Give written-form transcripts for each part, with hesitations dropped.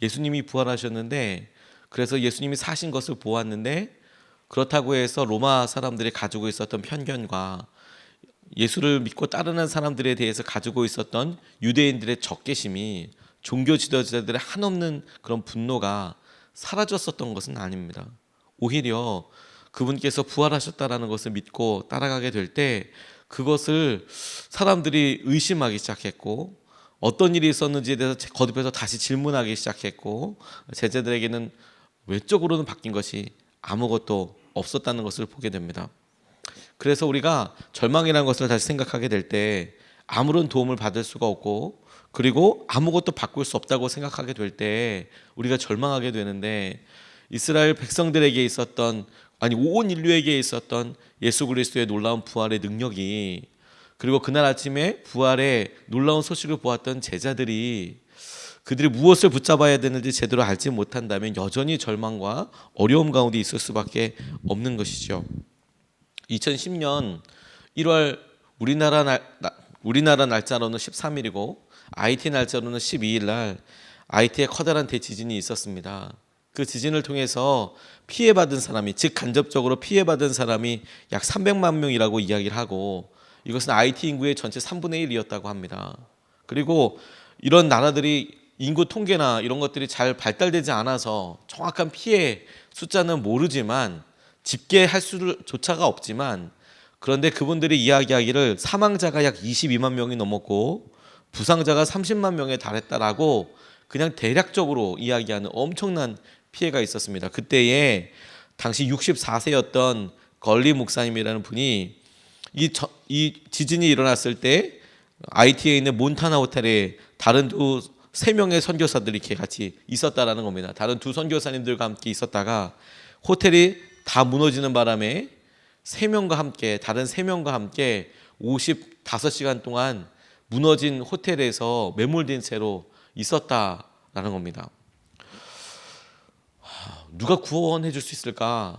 예수님이 부활하셨는데, 그래서 예수님이 사신 것을 보았는데, 그렇다고 해서 로마 사람들이 가지고 있었던 편견과 예수를 믿고 따르는 사람들에 대해서 가지고 있었던 유대인들의 적개심이, 종교 지도자들의 한없는 그런 분노가 사라졌었던 것은 아닙니다. 오히려 그분께서 부활하셨다라는 것을 믿고 따라가게 될 때 그것을 사람들이 의심하기 시작했고, 어떤 일이 있었는지에 대해서 거듭해서 다시 질문하기 시작했고, 제자들에게는 외적으로는 바뀐 것이 아무것도 없었다는 것을 보게 됩니다. 그래서 우리가 절망이라는 것을 다시 생각하게 될 때 아무런 도움을 받을 수가 없고, 그리고 아무것도 바꿀 수 없다고 생각하게 될 때 우리가 절망하게 되는데, 이스라엘 백성들에게 있었던, 아니 온 인류에게 있었던 예수 그리스도의 놀라운 부활의 능력이, 그리고 그날 아침에 부활의 놀라운 소식을 보았던 제자들이 그들이 무엇을 붙잡아야 되는지 제대로 알지 못한다면 여전히 절망과 어려움 가운데 있을 수밖에 없는 것이죠. 2010년 1월 우리나라 날짜로는 13일이고 IT 날짜로는 12일 날 IT에 커다란 대지진이 있었습니다. 그 지진을 통해서 피해받은 사람이, 즉 간접적으로 피해받은 사람이 약 300만 명이라고 이야기를 하고, 이것은 IT 인구의 전체 3분의 1이었다고 합니다. 그리고 이런 나라들이 인구 통계나 이런 것들이 잘 발달되지 않아서 정확한 피해 숫자는 모르지만, 집계할 수조차가 없지만, 그런데 그분들이 이야기하기를 사망자가 약 22만 명이 넘었고 부상자가 30만 명에 달했다라고 그냥 대략적으로 이야기하는 엄청난 피해가 있었습니다. 그때에 당시 64세였던 걸리 목사님이라는 분이 이 지진이 일어났을 때 IT에 있는 몬타나 호텔에 다른 세 명의 선교사들이 이렇게 같이 있었다라는 겁니다. 다른 두 선교사님들과 함께 있었다가 호텔이 다 무너지는 바람에 다른 세 명과 함께 55시간 동안 무너진 호텔에서 매몰된 채로 있었다라는 겁니다. 누가 구원해 줄 수 있을까?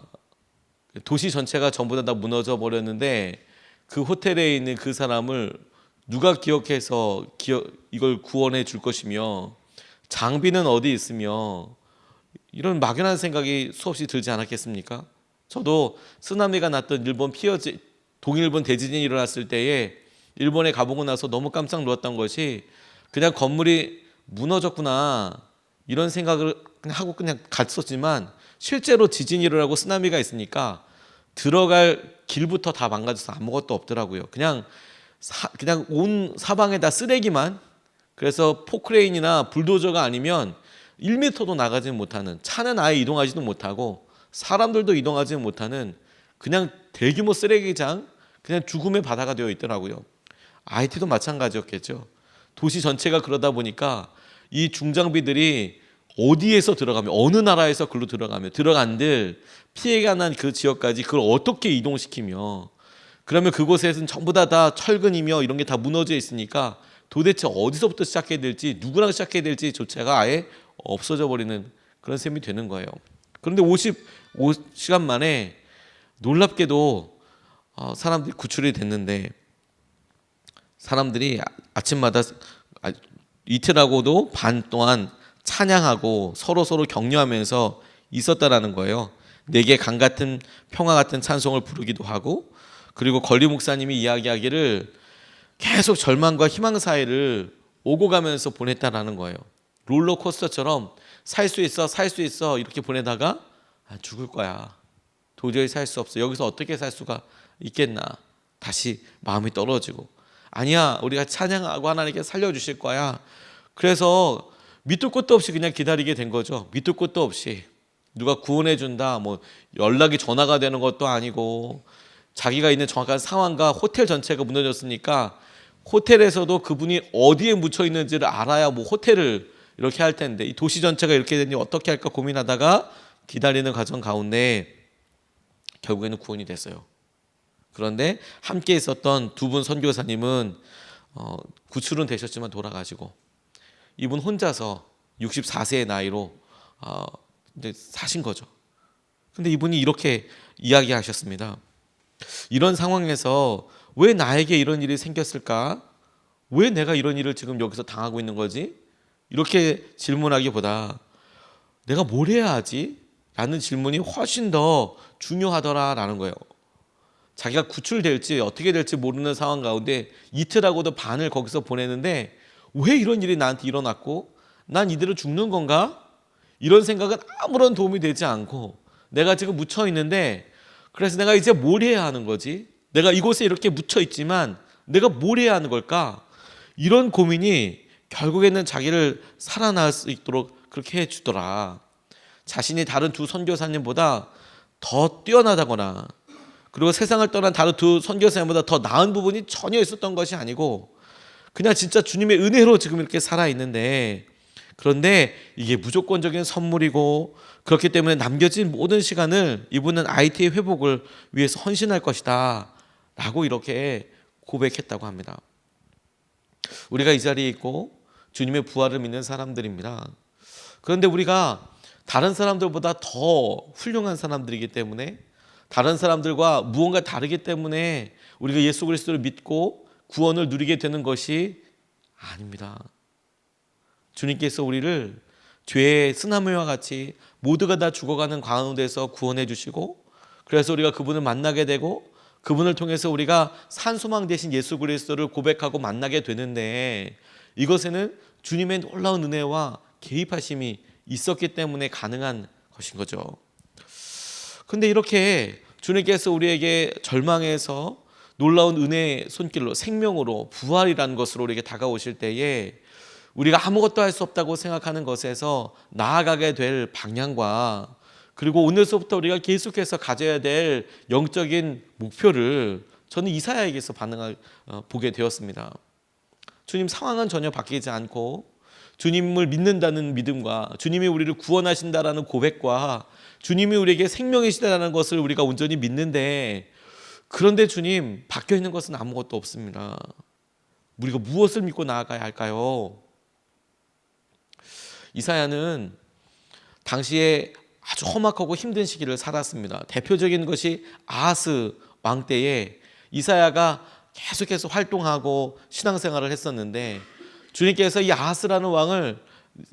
도시 전체가 전부 다 무너져 버렸는데 그 호텔에 있는 그 사람을 누가 기억해서 이걸 구원해 줄 것이며, 장비는 어디 있으며, 이런 막연한 생각이 수없이 들지 않았겠습니까? 저도 쓰나미가 났던 동일본 대지진이 일어났을 때에 일본에 가보고 나서 너무 깜짝 놀랐던 것이, 그냥 건물이 무너졌구나 이런 생각을 하고 그냥 갔었지만, 실제로 지진이 일어나고 쓰나미가 있으니까 들어갈 길부터 다 망가져서 아무것도 없더라고요. 그냥 온 사방에 다 쓰레기만. 그래서 포크레인이나 불도저가 아니면 1m도 나가지 못하는, 차는 아예 이동하지도 못하고 사람들도 이동하지 못하는 그냥 대규모 쓰레기장, 그냥 죽음의 바다가 되어 있더라고요. IT도 마찬가지였겠죠. 도시 전체가 그러다 보니까 이 중장비들이 어디에서 들어가면, 어느 나라에서 글로 들어간들 피해가 난 그 지역까지 그걸 어떻게 이동시키며, 그러면 그곳에서는 전부 다 철근이며 이런 게 다 무너져 있으니까 도대체 어디서부터 시작해야 될지, 누구랑 시작해야 될지조차가 아예 없어져 버리는 그런 셈이 되는 거예요. 그런데 55시간 만에 놀랍게도 사람들이 구출이 됐는데, 사람들이 아침마다 이틀하고도 반 동안 찬양하고 서로 격려하면서 있었다라는 거예요. 내게 강 같은 평화 같은 찬송을 부르기도 하고, 그리고 걸리 목사님이 이야기하기를 계속 절망과 희망 사이를 오고 가면서 보냈다라는 거예요. 롤러코스터처럼 살 수 있어 이렇게 보내다가 죽을 거야, 도저히 살 수 없어, 여기서 어떻게 살 수가 있겠나, 다시 마음이 떨어지고, 아니야 우리가 찬양하고 하나님께 살려주실 거야. 그래서 밑도 끝도 없이 그냥 기다리게 된 거죠. 밑도 끝도 없이 누가 구원해 준다, 뭐 연락이 전화가 되는 것도 아니고, 자기가 있는 정확한 상황과 호텔 전체가 무너졌으니까 호텔에서도 그분이 어디에 묻혀 있는지를 알아야 뭐 호텔을 이렇게 할 텐데, 이 도시 전체가 이렇게 되니 어떻게 할까 고민하다가 기다리는 과정 가운데 결국에는 구원이 됐어요. 그런데 함께 있었던 두 분 선교사님은 구출은 되셨지만 돌아가시고, 이분 혼자서 64세의 나이로 이제 사신 거죠. 근데 이분이 이렇게 이야기하셨습니다. 이런 상황에서 왜 나에게 이런 일이 생겼을까? 왜 내가 이런 일을 지금 여기서 당하고 있는 거지? 이렇게 질문하기보다 내가 뭘 해야 하지? 라는 질문이 훨씬 더 중요하더라라는 거예요. 자기가 구출될지 어떻게 될지 모르는 상황 가운데 이틀하고도 반을 거기서 보내는데 왜 이런 일이 나한테 일어났고 난 이대로 죽는 건가? 이런 생각은 아무런 도움이 되지 않고 내가 지금 묻혀 있는데 그래서 내가 이제 뭘 해야 하는 거지? 내가 이곳에 이렇게 묻혀 있지만 내가 뭘 해야 하는 걸까? 이런 고민이 결국에는 자기를 살아날 수 있도록 그렇게 해주더라. 자신이 다른 두 선교사님보다 더 뛰어나다거나 그리고 세상을 떠난 다른 두 선교사님보다 더 나은 부분이 전혀 있었던 것이 아니고 그냥 진짜 주님의 은혜로 지금 이렇게 살아있는데 그런데 이게 무조건적인 선물이고 그렇기 때문에 남겨진 모든 시간을 이분은 IT의 회복을 위해서 헌신할 것이다 라고 이렇게 고백했다고 합니다. 우리가 이 자리에 있고 주님의 부활을 믿는 사람들입니다. 그런데 우리가 다른 사람들보다 더 훌륭한 사람들이기 때문에 다른 사람들과 무언가 다르기 때문에 우리가 예수 그리스도를 믿고 구원을 누리게 되는 것이 아닙니다. 주님께서 우리를 죄의 쓰나미와 같이 모두가 다 죽어가는 가운데서 구원해 주시고 그래서 우리가 그분을 만나게 되고 그분을 통해서 우리가 산 소망 되신 예수 그리스도를 고백하고 만나게 되는데 이것에는 주님의 놀라운 은혜와 개입하심이 있었기 때문에 가능한 것인 거죠. 근데 이렇게 주님께서 우리에게 절망에서 놀라운 은혜의 손길로 생명으로 부활이라는 것으로 우리에게 다가오실 때에 우리가 아무것도 할 수 없다고 생각하는 것에서 나아가게 될 방향과 그리고 오늘서부터 우리가 계속해서 가져야 될 영적인 목표를 저는 이사야에게서 보게 되었습니다. 주님 상황은 전혀 바뀌지 않고 주님을 믿는다는 믿음과 주님이 우리를 구원하신다라는 고백과 주님이 우리에게 생명이시다라는 것을 우리가 온전히 믿는데 그런데 주님 바뀌어 있는 것은 아무것도 없습니다. 우리가 무엇을 믿고 나아가야 할까요? 이사야는 당시에 아주 험악하고 힘든 시기를 살았습니다. 대표적인 것이 아하스 왕 때에 이사야가 계속해서 활동하고 신앙생활을 했었는데 주님께서 이 아하스라는 왕을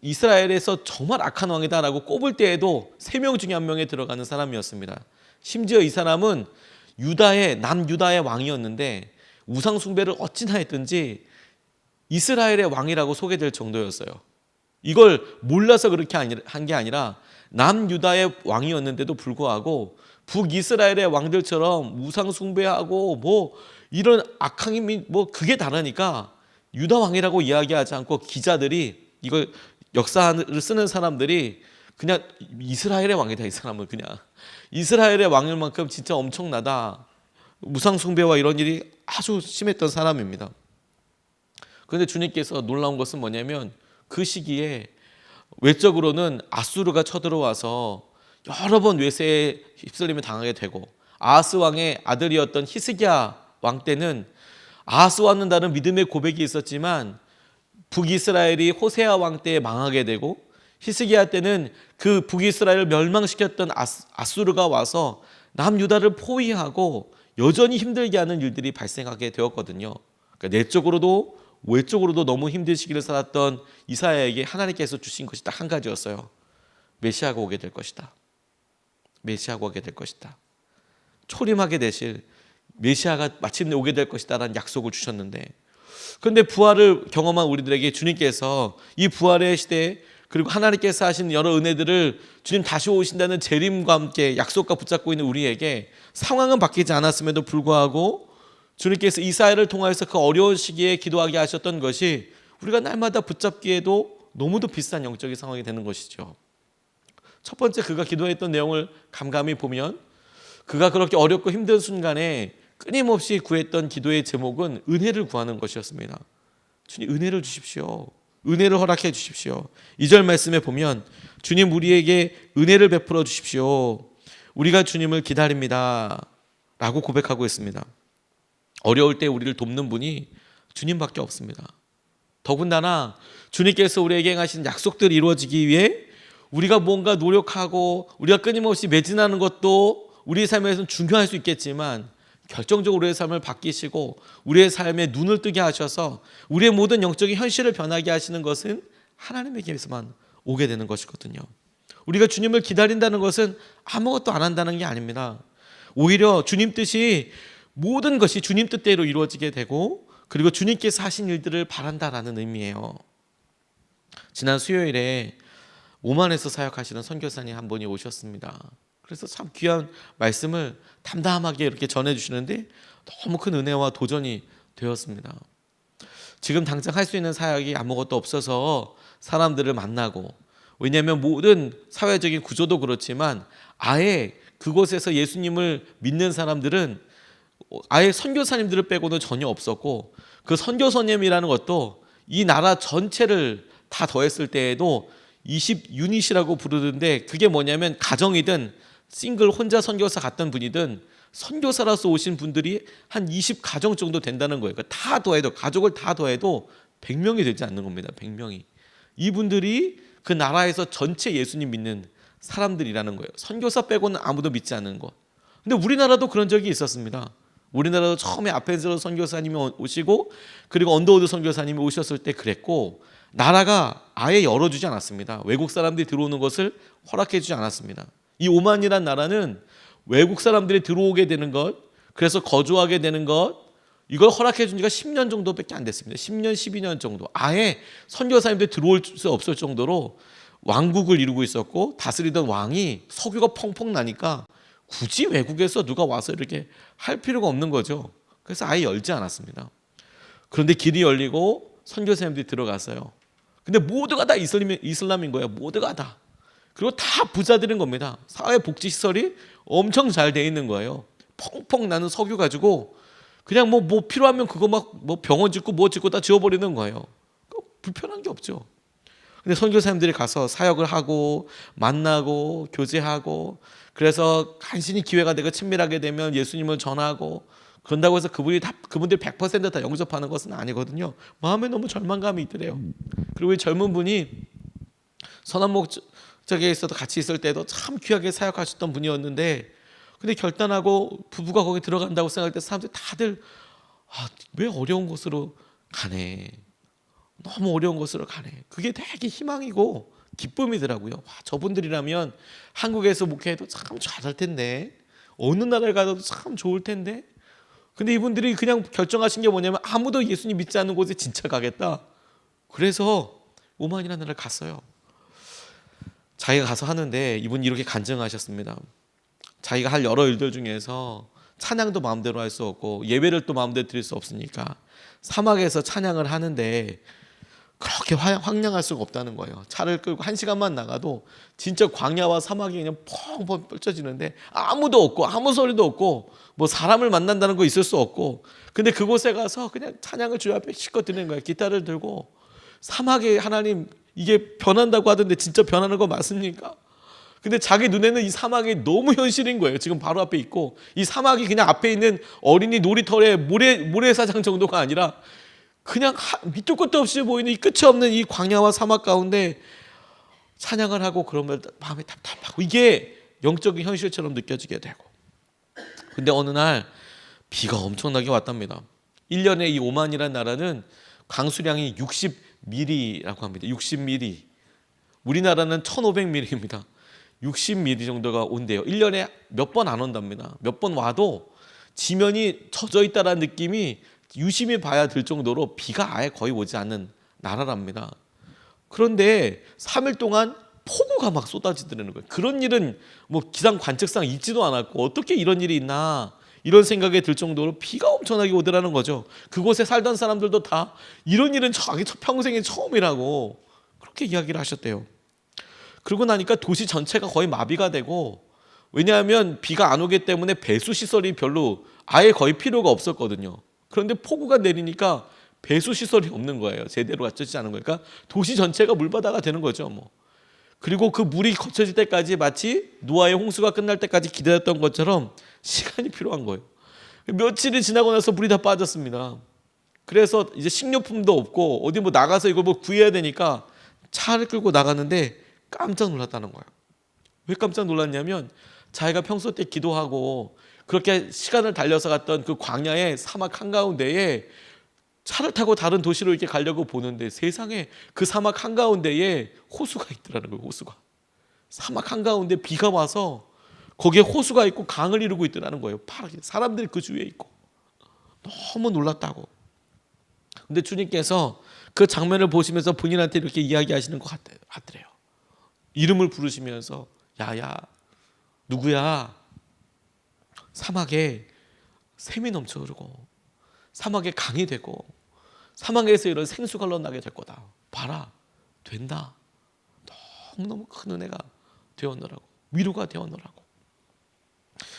이스라엘에서 정말 악한 왕이다라고 꼽을 때에도 3명 중에 1명에 들어가는 사람이었습니다. 심지어 이 사람은 남유다의 왕이었는데 우상 숭배를 어찌나 했든지 이스라엘의 왕이라고 소개될 정도였어요. 이걸 몰라서 그렇게 한 게 아니라 남유다의 왕이었는데도 불구하고 북이스라엘의 왕들처럼 우상 숭배하고 뭐 이런 악한 힘이 뭐 그게 다르니까 유다 왕이라고 이야기하지 않고 기자들이 이걸 역사를 쓰는 사람들이 그냥 이스라엘의 왕이다 이 사람은 그냥 이스라엘의 왕일 만큼 진짜 엄청나다 우상 숭배와 이런 일이 아주 심했던 사람입니다. 그런데 주님께서 놀라운 것은 뭐냐면 그 시기에 외적으로는 아수르가 쳐들어와서 여러 번 외세에 휩쓸림을 당하게 되고 아하스 왕의 아들이었던 히스기야 왕 때는 아하스와는 다른 믿음의 고백이 있었지만 북이스라엘이 호세아 왕 때에 망하게 되고 히스기야 때는 그 북이스라엘을 멸망시켰던 아수르가 와서 남유다를 포위하고 여전히 힘들게 하는 일들이 발생하게 되었거든요. 그러니까 내적으로도 외적으로도 너무 힘든 시기를 살았던 이사야에게 하나님께서 주신 것이 딱 한 가지였어요. 메시아가 오게 될 것이다. 메시아가 오게 될 것이다. 초림하게 되실 메시아가 마침내 오게 될 것이다 라는 약속을 주셨는데 그런데 부활을 경험한 우리들에게 주님께서 이 부활의 시대에 그리고 하나님께서 하신 여러 은혜들을 주님 다시 오신다는 재림과 함께 약속과 붙잡고 있는 우리에게 상황은 바뀌지 않았음에도 불구하고 주님께서 이사야를 통하여서 그 어려운 시기에 기도하게 하셨던 것이 우리가 날마다 붙잡기에도 너무도 비싼 영적인 상황이 되는 것이죠. 첫 번째 그가 기도했던 내용을 감감히 보면 그가 그렇게 어렵고 힘든 순간에 끊임없이 구했던 기도의 제목은 은혜를 구하는 것이었습니다. 주님 은혜를 주십시오. 은혜를 허락해 주십시오. 2절 말씀에 보면 주님 우리에게 은혜를 베풀어 주십시오. 우리가 주님을 기다립니다 라고 고백하고 있습니다. 어려울 때 우리를 돕는 분이 주님밖에 없습니다. 더군다나 주님께서 우리에게 행하신 약속들이 이루어지기 위해 우리가 뭔가 노력하고 우리가 끊임없이 매진하는 것도 우리의 삶에서는 중요할 수 있겠지만 결정적으로 우리의 삶을 바뀌시고 우리의 삶에 눈을 뜨게 하셔서 우리의 모든 영적인 현실을 변하게 하시는 것은 하나님에게서만 오게 되는 것이거든요. 우리가 주님을 기다린다는 것은 아무것도 안 한다는 게 아닙니다. 오히려 주님 뜻이 모든 것이 주님 뜻대로 이루어지게 되고 그리고 주님께서 하신 일들을 바란다라는 의미예요. 지난 수요일에 오만에서 사역하시는 선교사님 한 분이 오셨습니다. 그래서 참 귀한 말씀을 담담하게 이렇게 전해주시는데 너무 큰 은혜와 도전이 되었습니다. 지금 당장 할 수 있는 사역이 아무것도 없어서 사람들을 만나고, 왜냐하면 모든 사회적인 구조도 그렇지만 아예 그곳에서 예수님을 믿는 사람들은 아예 선교사님들을 빼고는 전혀 없었고, 그 선교사님이라는 것도 이 나라 전체를 다 더했을 때에도 20유닛이라고 부르는데, 그게 뭐냐면 가정이든 싱글 혼자 선교사 갔던 분이든 선교사라서 오신 분들이 한 20가정 정도 된다는 거예요. 그러니까 다 더해도, 가족을 다 더해도 100명이 되지 않는 겁니다. 100명이. 이분들이 그 나라에서 전체 예수님 믿는 사람들이라는 거예요. 선교사 빼고는 아무도 믿지 않는 것. 근데 우리나라도 그런 적이 있었습니다. 우리나라도 처음에 아펜스로 선교사님이 오시고 그리고 언더우드 선교사님이 오셨을 때 그랬고, 나라가 아예 열어주지 않았습니다. 외국 사람들이 들어오는 것을 허락해 주지 않았습니다. 이 오만이란 나라는 외국 사람들이 들어오게 되는 것, 그래서 거주하게 되는 것, 이걸 허락해 준 지가 10년 정도밖에 안 됐습니다. 10년, 12년 정도. 아예 선교사님들이 들어올 수 없을 정도로 왕국을 이루고 있었고, 다스리던 왕이 석유가 펑펑 나니까 굳이 외국에서 누가 와서 이렇게 할 필요가 없는 거죠. 그래서 아예 열지 않았습니다. 그런데 길이 열리고 선교사님들이 들어갔어요. 근데 모두가 다 이슬람인 거예요. 모두가 다. 그리고 다 부자들인 겁니다. 사회복지시설이 엄청 잘 돼 있는 거예요. 펑펑 나는 석유 가지고 그냥 뭐 필요하면 그거 막 뭐 병원 짓고 뭐 짓고 다 지어버리는 거예요. 불편한 게 없죠. 근데 선교사님들이 가서 사역을 하고 만나고 교제하고, 그래서 간신히 기회가 되고 친밀하게 되면 예수님을 전하고, 그런다고 해서 그분들이 100% 다 영접하는 것은 아니거든요. 마음에 너무 절망감이 있더래요. 그리고 이 젊은 분이 선한 목적에서도 같이 있을 때도 참 귀하게 사역하셨던 분이었는데, 근데 결단하고 부부가 거기 들어간다고 생각할 때 사람들이 다들 왜 어려운 곳으로 가네, 너무 어려운 곳으로 가네. 그게 되게 희망이고 기쁨이더라고요. 와, 저분들이라면 한국에서 목회해도 참 잘할 텐데, 어느 나라에 가도 참 좋을 텐데. 근데 이분들이 그냥 결정하신 게 뭐냐면 아무도 예수님 믿지 않는 곳에 진짜 가겠다. 그래서 오만이라는 나라를 갔어요. 자기가 가서 하는데 이분이 이렇게 간증하셨습니다. 자기가 할 여러 일들 중에서 찬양도 마음대로 할 수 없고 예배를 또 마음대로 드릴 수 없으니까 사막에서 찬양을 하는데 그렇게 황량할 수가 없다는 거예요. 차를 끌고 1시간만 나가도 진짜 광야와 사막이 그냥 펑펑 펼쳐지는데 아무도 없고 아무 소리도 없고 뭐 사람을 만난다는 거 있을 수 없고, 근데 그곳에 가서 그냥 찬양을 주 앞에 실컷 드리는 거예요. 기타를 들고. 사막에 하나님 이게 변한다고 하던데 진짜 변하는 거 맞습니까? 근데 자기 눈에는 이 사막이 너무 현실인 거예요. 지금 바로 앞에 있고 이 사막이 그냥 앞에 있는 어린이 놀이터의 모래사장 정도가 아니라 그냥 밑도 끝도 없이 보이는 이 끝이 없는 이 광야와 사막 가운데 찬양을 하고 그러면 마음이 답답하고 이게 영적인 현실처럼 느껴지게 되고, 근데 어느 날 비가 엄청나게 왔답니다. 1년에 이 오만이라는 나라는 강수량이 60mm라고 합니다. 60mm. 우리나라는 1500mm입니다. 60mm 정도가 온대요. 1년에 몇 번 안 온답니다. 몇 번 와도 지면이 젖어 있다라는 느낌이 유심히 봐야 될 정도로 비가 아예 거의 오지 않는 나라랍니다. 그런데 3일 동안 폭우가 막 쏟아지더라는 거예요. 그런 일은 뭐 기상 관측상 있지도 않았고 어떻게 이런 일이 있나 이런 생각이 들 정도로 비가 엄청나게 오더라는 거죠. 그곳에 살던 사람들도 다 이런 일은 자기 평생에 처음이라고 그렇게 이야기를 하셨대요. 그러고 나니까 도시 전체가 거의 마비가 되고, 왜냐하면 비가 안 오기 때문에 배수 시설이 별로 아예 거의 필요가 없었거든요. 그런데 폭우가 내리니까 배수 시설이 없는 거예요. 제대로 갖춰지지 않은 거니까 도시 전체가 물바다가 되는 거죠. 뭐. 그리고 그 물이 거쳐질 때까지 마치 노아의 홍수가 끝날 때까지 기다렸던 것처럼 시간이 필요한 거예요. 며칠이 지나고 나서 물이 다 빠졌습니다. 그래서 이제 식료품도 없고 어디 뭐 나가서 이걸 뭐 구해야 되니까 차를 끌고 나갔는데 깜짝 놀랐다는 거예요. 왜 깜짝 놀랐냐면 자기가 평소 때 기도하고 그렇게 시간을 달려서 갔던 그 광야의 사막 한가운데에 차를 타고 다른 도시로 이렇게 가려고 보는데 세상에 그 사막 한가운데에 호수가 있더라는 거예요. 호수가. 사막 한가운데 비가 와서 거기에 호수가 있고 강을 이루고 있더라는 거예요. 파랗게 사람들이 그 주위에 있고 너무 놀랐다고. 근데 주님께서 그 장면을 보시면서 본인한테 이렇게 이야기하시는 것 같더래요. 이름을 부르시면서 야야 누구야? 사막에 샘이 넘쳐 흐르고 사막에 강이 되고 사막에서 이런 생수가 흘러나게 될 거다. 봐라 된다. 너무너무 큰 은혜가 되었노라고, 위로가 되었노라고.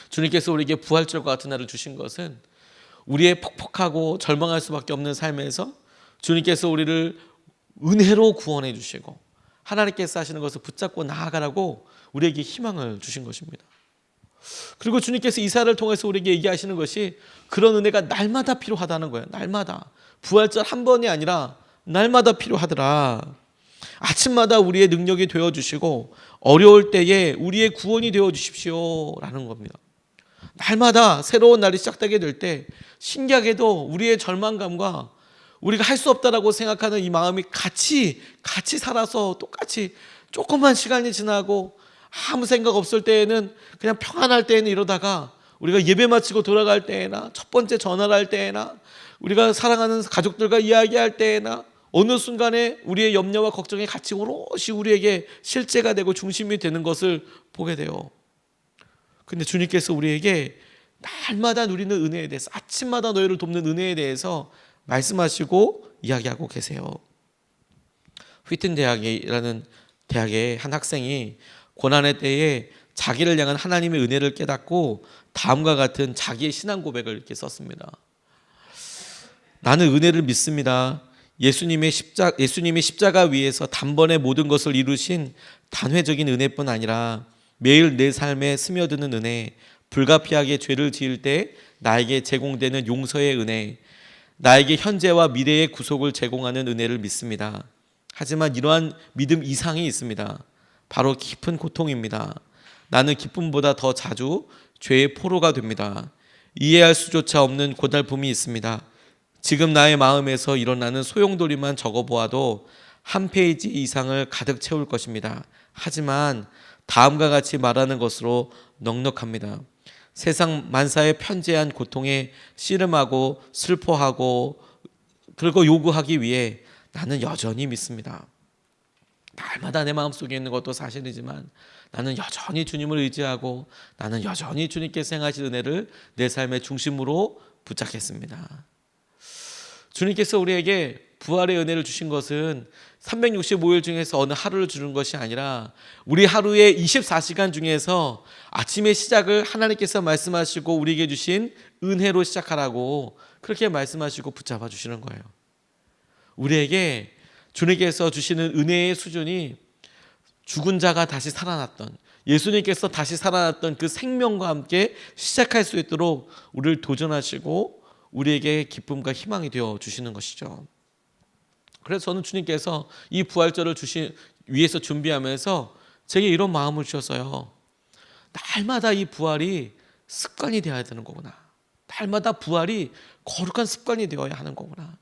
주님께서 우리에게 부활절과 같은 날을 주신 것은 우리의 퍽퍽하고 절망할 수밖에 없는 삶에서 주님께서 우리를 은혜로 구원해 주시고 하나님께서 하시는 것을 붙잡고 나아가라고 우리에게 희망을 주신 것입니다. 그리고 주님께서 이사를 통해서 우리에게 얘기하시는 것이 그런 은혜가 날마다 필요하다는 거예요. 날마다. 부활절 한 번이 아니라 날마다 필요하더라. 아침마다 우리의 능력이 되어주시고 어려울 때에 우리의 구원이 되어주십시오 라는 겁니다. 날마다 새로운 날이 시작되게 될 때 신기하게도 우리의 절망감과 우리가 할 수 없다라고 생각하는 이 마음이 같이 살아서 똑같이 조금만 시간이 지나고 아무 생각 없을 때에는 그냥 평안할 때에는 이러다가 우리가 예배 마치고 돌아갈 때에나 첫 번째 전화를 할 때에나 우리가 사랑하는 가족들과 이야기할 때에나 어느 순간에 우리의 염려와 걱정이 같이 오롯이 우리에게 실제가 되고 중심이 되는 것을 보게 돼요. 근데 주님께서 우리에게 날마다 누리는 은혜에 대해서 아침마다 너희를 돕는 은혜에 대해서 말씀하시고 이야기하고 계세요. 휘튼 대학이라는 대학의 한 학생이 고난의 때에 자기를 향한 하나님의 은혜를 깨닫고 다음과 같은 자기의 신앙 고백을 이렇게 썼습니다. 나는 은혜를 믿습니다. 예수님이 십자가 위에서 단번에 모든 것을 이루신 단회적인 은혜뿐 아니라 매일 내 삶에 스며드는 은혜, 불가피하게 죄를 지을 때 나에게 제공되는 용서의 은혜, 나에게 현재와 미래의 구속을 제공하는 은혜를 믿습니다. 하지만 이러한 믿음 이상이 있습니다. 바로 깊은 고통입니다. 나는 기쁨보다 더 자주 죄의 포로가 됩니다. 이해할 수조차 없는 고달픔이 있습니다. 지금 나의 마음에서 일어나는 소용돌이만 적어보아도 한 페이지 이상을 가득 채울 것입니다. 하지만 다음과 같이 말하는 것으로 넉넉합니다. 세상 만사의 편재한 고통에 씨름하고 슬퍼하고 그리고 요구하기 위해 나는 여전히 믿습니다. 날마다 내 마음속에 있는 것도 사실이지만 나는 여전히 주님을 의지하고 나는 여전히 주님께서 행하실 은혜를 내 삶의 중심으로 붙잡겠습니다. 주님께서 우리에게 부활의 은혜를 주신 것은 365일 중에서 어느 하루를 주는 것이 아니라 우리 하루의 24시간 중에서 아침의 시작을 하나님께서 말씀하시고 우리에게 주신 은혜로 시작하라고 그렇게 말씀하시고 붙잡아 주시는 거예요. 우리에게 주님께서 주시는 은혜의 수준이 죽은 자가 다시 살아났던, 예수님께서 다시 살아났던 그 생명과 함께 시작할 수 있도록 우리를 도전하시고 우리에게 기쁨과 희망이 되어 주시는 것이죠. 그래서 저는 주님께서 이 부활절을 위해서 준비하면서 제게 이런 마음을 주셨어요. 날마다 이 부활이 습관이 되어야 되는 거구나. 날마다 부활이 거룩한 습관이 되어야 하는 거구나.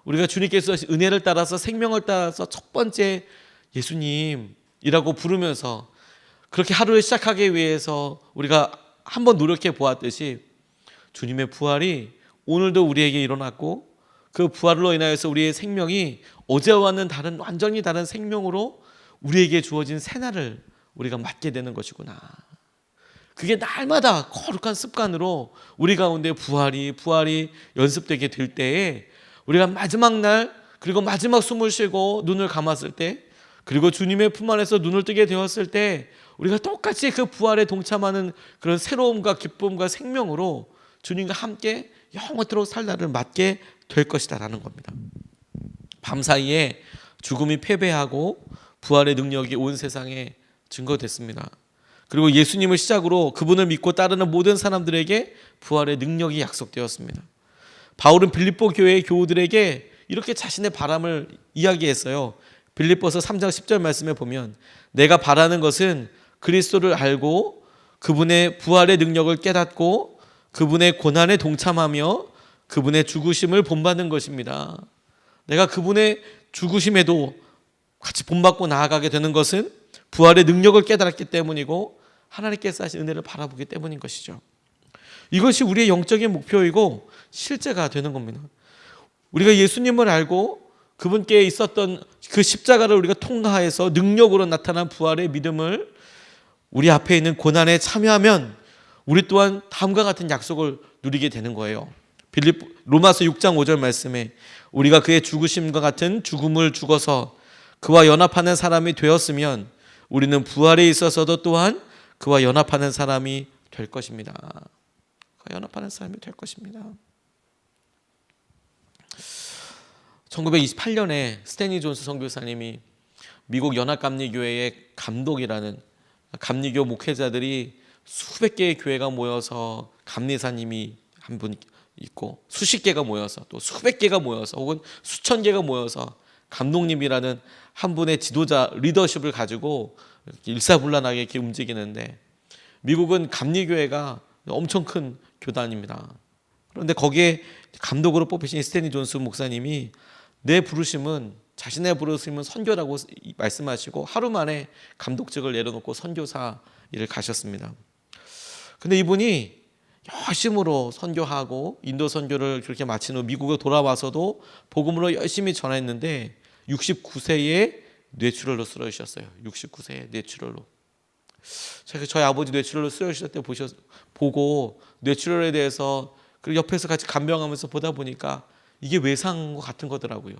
우리가 주님께서 은혜를 따라서 생명을 따라서 첫 번째 예수님이라고 부르면서 그렇게 하루를 시작하기 위해서 우리가 한번 노력해 보았듯이 주님의 부활이 오늘도 우리에게 일어났고 그 부활로 인하여서 우리의 생명이 어제와는 다른 완전히 다른 생명으로 우리에게 주어진 새날을 우리가 맞게 되는 것이구나. 그게 날마다 거룩한 습관으로 우리 가운데 부활이 연습되게 될 때에 우리가 마지막 날 그리고 마지막 숨을 쉬고 눈을 감았을 때 그리고 주님의 품 안에서 눈을 뜨게 되었을 때 우리가 똑같이 그 부활에 동참하는 그런 새로움과 기쁨과 생명으로 주님과 함께 영원토록 살 날을 맞게 될 것이다 라는 겁니다. 밤사이에 죽음이 패배하고 부활의 능력이 온 세상에 증거됐습니다. 그리고 예수님을 시작으로 그분을 믿고 따르는 모든 사람들에게 부활의 능력이 약속되었습니다. 바울은 빌립보 교회의 교우들에게 이렇게 자신의 바람을 이야기했어요. 빌립보서 3장 10절 말씀에 보면 내가 바라는 것은 그리스도를 알고 그분의 부활의 능력을 깨닫고 그분의 고난에 동참하며 그분의 죽으심을 본받는 것입니다. 내가 그분의 죽으심에도 같이 본받고 나아가게 되는 것은 부활의 능력을 깨달았기 때문이고 하나님께서 하신 은혜를 바라보기 때문인 것이죠. 이것이 우리의 영적인 목표이고 실제가 되는 겁니다. 우리가 예수님을 알고 그분께 있었던 그 십자가를 우리가 통과해서 능력으로 나타난 부활의 믿음을 우리 앞에 있는 고난에 참여하면 우리 또한 다음과 같은 약속을 누리게 되는 거예요. 로마서 6장 5절 말씀에 우리가 그의 죽으심과 같은 죽음을 죽어서 그와 연합하는 사람이 되었으면 우리는 부활에 있어서도 또한 그와 연합하는 사람이 될 것입니다. 그와 연합하는 사람이 될 것입니다. 1928년에 스탠리 존스 선교사님이 미국 연합감리교회의 감독이라는 감리교 목회자들이 수백 개의 교회가 모여서 감리사님이 한 분 있고 수십 개가 모여서 또 수백 개가 모여서 혹은 수천 개가 모여서 감독님이라는 한 분의 지도자 리더십을 가지고 일사불란하게 이렇게 움직이는데 미국은 감리교회가 엄청 큰 교단입니다. 그런데 거기에 감독으로 뽑히신 스탠리 존스 목사님이 내 부르심은 자신의 부르심은 선교라고 말씀하시고 하루 만에 감독직을 내려놓고 선교사 일을 가셨습니다. 근데 이분이 열심으로 선교하고 인도 선교를 그렇게 마친 후 미국에 돌아와서도 복음으로 열심히 전했는데 69세에 뇌출혈로 쓰러지셨어요. 69세에 뇌출혈로. 제가 저희 아버지 뇌출혈로 쓰러지실 때 보고 뇌출혈에 대해서 그리고 옆에서 같이 간병하면서 보다 보니까 이게 외상과 같은 거더라고요.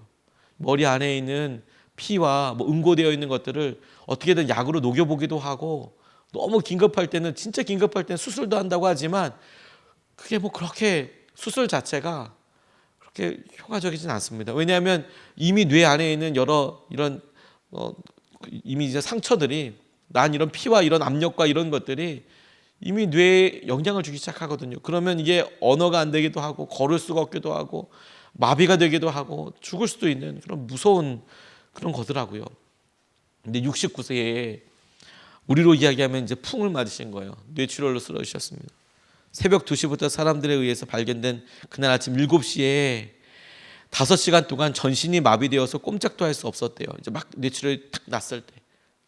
머리 안에 있는 피와 응고되어 있는 것들을 어떻게든 약으로 녹여보기도 하고 너무 긴급할 때는 진짜 긴급할 때는 수술도 한다고 하지만 그게 그렇게 수술 자체가 그렇게 효과적이진 않습니다. 왜냐하면 이미 뇌 안에 있는 여러 이런 이미 이제 상처들이 난 이런 피와 이런 압력과 이런 것들이 이미 뇌에 영향을 주기 시작하거든요. 그러면 이게 언어가 안 되기도 하고 걸을 수가 없기도 하고 마비가 되기도 하고 죽을 수도 있는 그런 무서운 그런 거더라고요. 근데 69세에 우리로 이야기하면 이제 풍을 맞으신 거예요. 뇌출혈로 쓰러지셨습니다. 새벽 2시부터 사람들에 의해서 발견된 그날 아침 7시에 5시간 동안 전신이 마비되어서 꼼짝도 할 수 없었대요. 이제 막 뇌출혈이 탁 났을 때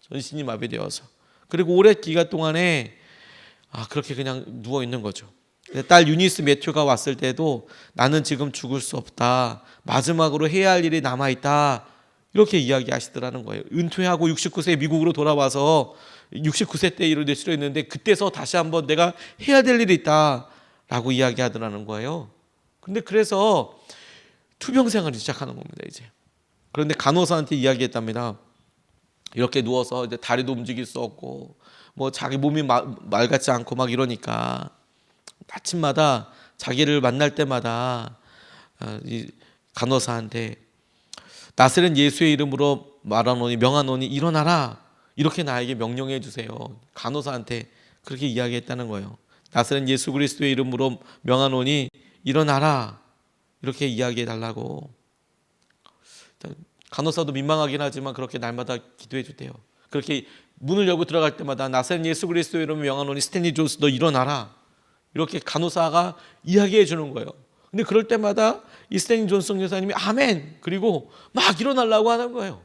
전신이 마비되어서 그리고 오랜 기간 동안에 그렇게 그냥 누워 있는 거죠. 딸 유니스 매튜가 왔을 때도 나는 지금 죽을 수 없다. 마지막으로 해야 할 일이 남아있다. 이렇게 이야기하시더라는 거예요. 은퇴하고 69세에 미국으로 돌아와서 69세 때 일을 뇌출혈했는데 그때서 다시 한번 내가 해야 될 일이 있다라고 이야기하더라는 거예요. 근데 그래서 투병 생활을 시작하는 겁니다. 이제. 그런데 간호사한테 이야기했답니다. 이렇게 누워서 이제 다리도 움직일 수 없고 자기 몸이 말 같지 않고 막 이러니까 아침마다 자기를 만날 때마다 이 간호사한테 나사렛 예수의 이름으로 말하노니 명하노니 일어나라 이렇게 나에게 명령해 주세요. 간호사한테 그렇게 이야기했다는 거예요. 나사렛 예수 그리스도의 이름으로 명하노니 일어나라 이렇게 이야기해 달라고. 간호사도 민망하긴 하지만 그렇게 날마다 기도해 주대요. 그렇게 문을 열고 들어갈 때마다 나사렛 예수 그리스도의 이름으로 명하노니 스탠리 존스 너 일어나라 이렇게 간호사가 이야기해 주는 거예요. 근데 그럴 때마다 이 스탠리 존스 선교사님이 아멘 그리고 막 일어나려고 하는 거예요.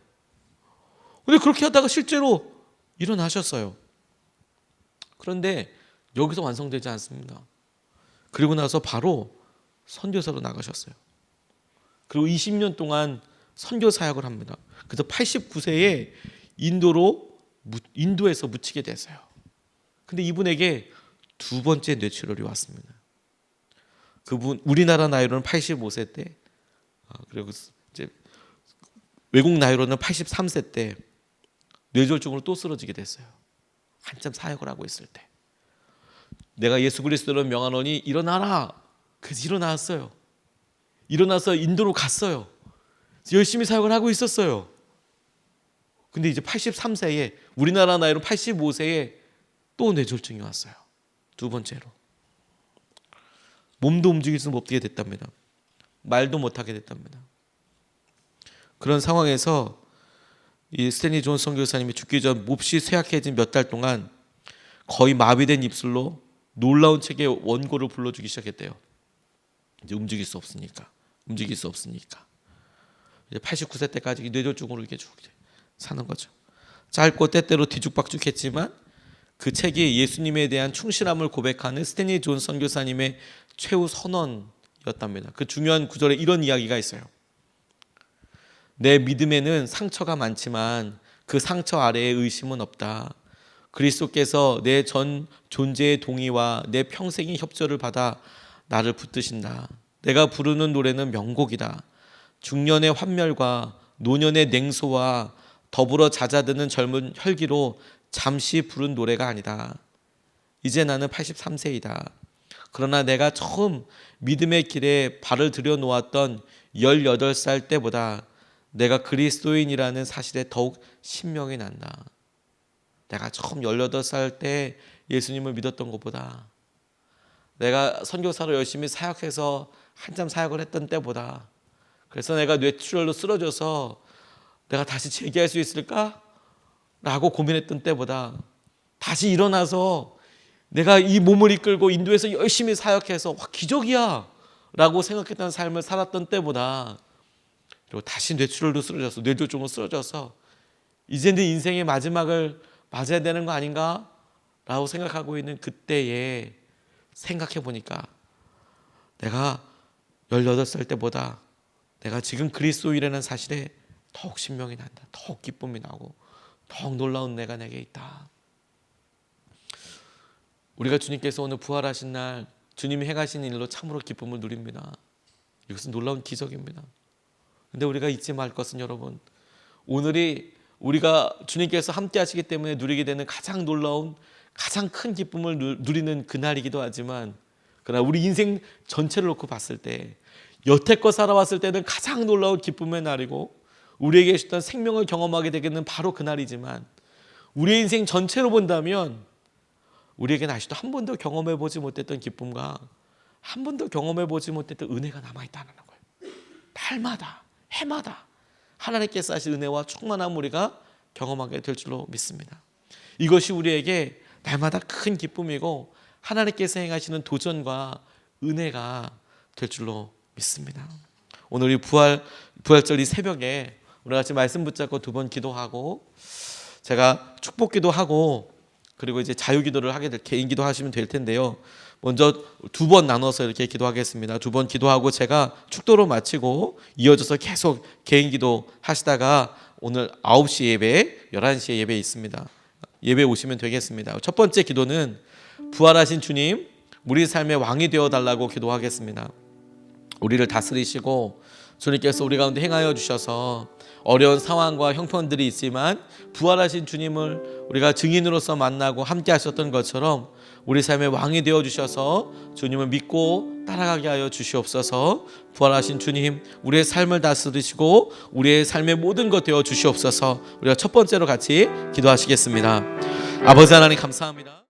근데 그렇게 하다가 실제로 일어나셨어요. 그런데 여기서 완성되지 않습니다. 그리고 나서 바로 선교사로 나가셨어요. 그리고 20년 동안 선교 사역을 합니다. 그래서 89세에 인도에서 묻히게 됐어요. 근데 이분에게 두 번째 뇌출혈이 왔습니다. 그분 우리나라 나이로는 85세 때, 그리고 이제 외국 나이로는 83세 때 뇌졸중으로 또 쓰러지게 됐어요. 한참 사역을 하고 있을 때. 내가 예수 그리스도를 명하노니 일어나라. 그래서 일어났어요. 일어나서 인도로 갔어요. 열심히 사역을 하고 있었어요. 근데 이제 83세에 우리나라 나이로 85세에 또 뇌졸중이 왔어요. 두 번째로. 몸도 움직일 수 없게 됐답니다. 말도 못하게 됐답니다. 그런 상황에서 이 스탠리 존스 선교사님이 죽기 전 몹시 쇠약해진 몇 달 동안 거의 마비된 입술로 놀라운 책의 원고를 불러주기 시작했대요. 이제 움직일 수 없으니까. 이제 89세 때까지 뇌졸중으로 이렇게 사는 거죠. 짧고 때때로 뒤죽박죽했지만 그 책이 예수님에 대한 충실함을 고백하는 스탠리 존 선교사님의 최후 선언이었답니다. 그 중요한 구절에 이런 이야기가 있어요. 내 믿음에는 상처가 많지만 그 상처 아래에 의심은 없다. 그리스도께서 내 전 존재의 동의와 내 평생의 협조를 받아 나를 붙드신다. 내가 부르는 노래는 명곡이다. 중년의 환멸과 노년의 냉소와 더불어 잦아드는 젊은 혈기로 잠시 부른 노래가 아니다. 이제 나는 83세이다. 그러나 내가 처음 믿음의 길에 발을 들여놓았던 18살 때보다 내가 그리스도인이라는 사실에 더욱 신명이 난다. 내가 처음 18살 때 예수님을 믿었던 것보다, 내가 선교사로 열심히 사역해서 한참 사역을 했던 때보다, 그래서 내가 뇌출혈로 쓰러져서 내가 다시 재기할 수 있을까? 라고 고민했던 때보다 다시 일어나서 내가 이 몸을 이끌고 인도에서 열심히 사역해서 와, 기적이야 라고 생각했던 삶을 살았던 때보다, 그리고 다시 뇌출혈로 쓰러져서 뇌졸중으로 쓰러져서 이제 내 인생의 마지막을 맞아야 되는 거 아닌가? 라고 생각하고 있는 그때에 생각해 보니까 내가 18살 때보다 내가 지금 그리스도인이라는 사실에 더욱 신명이 난다. 더욱 기쁨이 나고 더욱 놀라운 내가 내게 있다. 우리가 주님께서 오늘 부활하신 날 주님이 행하신 일로 참으로 기쁨을 누립니다. 이것은 놀라운 기적입니다. 근데 우리가 잊지 말 것은 여러분, 오늘이 우리가 주님께서 함께 하시기 때문에 누리게 되는 가장 놀라운, 가장 큰 기쁨을 누리는 그날이기도 하지만, 그러나 우리 인생 전체를 놓고 봤을 때 여태껏 살아왔을 때는 가장 놀라운 기쁨의 날이고 우리에게 주셨던 생명을 경험하게 되겠는 바로 그날이지만, 우리의 인생 전체로 본다면 우리에게는 아직도 한 번도 경험해보지 못했던 기쁨과 한 번도 경험해보지 못했던 은혜가 남아있다는 거예요. 날마다 해마다 하나님께서 하신 은혜와 충만함 우리가 경험하게 될 줄로 믿습니다. 이것이 우리에게 날마다 큰 기쁨이고 하나님께서 행하시는 도전과 은혜가 될 줄로 믿습니다. 오늘 이 부활절 이 새벽에 우리 같이 말씀 붙잡고 두 번 기도하고, 제가 축복 기도하고 그리고 이제 자유 기도를 하게 될, 개인 기도 하시면 될 텐데요. 먼저 두 번 나눠서 이렇게 기도하겠습니다. 두 번 기도하고 제가 축도로 마치고 이어져서 계속 개인 기도 하시다가 오늘 9시 예배, 11시에 예배 있습니다. 예배 오시면 되겠습니다. 첫 번째 기도는 부활하신 주님, 우리 삶의 왕이 되어달라고 기도하겠습니다. 우리를 다스리시고 주님께서 우리 가운데 행하여 주셔서 어려운 상황과 형편들이 있지만 부활하신 주님을 우리가 증인으로서 만나고 함께 하셨던 것처럼 우리 삶의 왕이 되어주셔서 주님을 믿고 따라가게 하여 주시옵소서. 부활하신 주님, 우리의 삶을 다스리시고 우리의 삶의 모든 것 되어 주시옵소서. 우리가 첫 번째로 같이 기도하시겠습니다. 아버지 하나님 감사합니다.